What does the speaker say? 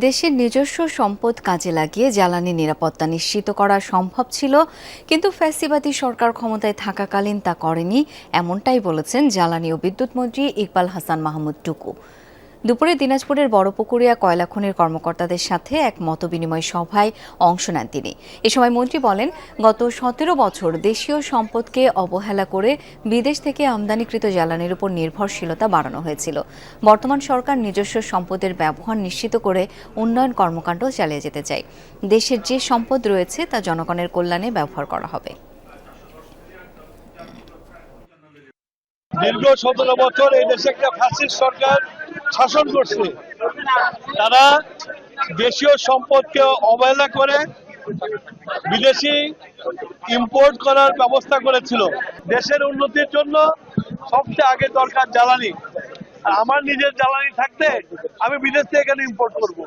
দেশের নিজস্ব সম্পদ কাজে লাগিয়ে জ্বালানি নিরাপত্তা নিশ্চিত করা সম্ভব ছিল, কিন্তু ফ্যাসিবাদী সরকার ক্ষমতায় থাকাকালীন তা করেনি, এমনটাই বলেছেন জ্বালানি ও বিদ্যুৎ মন্ত্রী ইকবাল হাসান মাহমুদ টুকু। দুপুরে দিনাজপুরের বড়পুকুরিয়া কয়লা খনির কর্মকর্তাদের সাথে এক মতবিনিময় সভায় অংশ নেন তিনি। এ সময় মন্ত্রী বলেন, গত ১৭ বছর দেশীয় সম্পদকে অবহেলা করে বিদেশ থেকে আমদানিকৃত জ্বালানির উপর নির্ভরশীলতা বাড়ানো হয়েছিল। বর্তমান সরকার নিজস্ব সম্পদের ব্যবহার নিশ্চিত করে উন্নয়ন কর্মকাণ্ড চালিয়ে যেতে চায়। দেশের যে সম্পদ রয়েছে তা জনগণের কল্যাণে ব্যবহার করা হবে। দীর্ঘ ১৭ বছর এই দেশে একটা ফ্যাসিস্ট সরকার শাসন করছে। তারা দেশীয় সম্পদকে অবহেলা করে বিদেশি ইম্পোর্ট করার ব্যবস্থা করেছিল। দেশের উন্নতির জন্য সবচেয়ে আগে দরকার জ্বালানি। আমার নিজের জ্বালানি থাকতে আমি বিদেশ থেকে এখানে ইম্পোর্ট করব।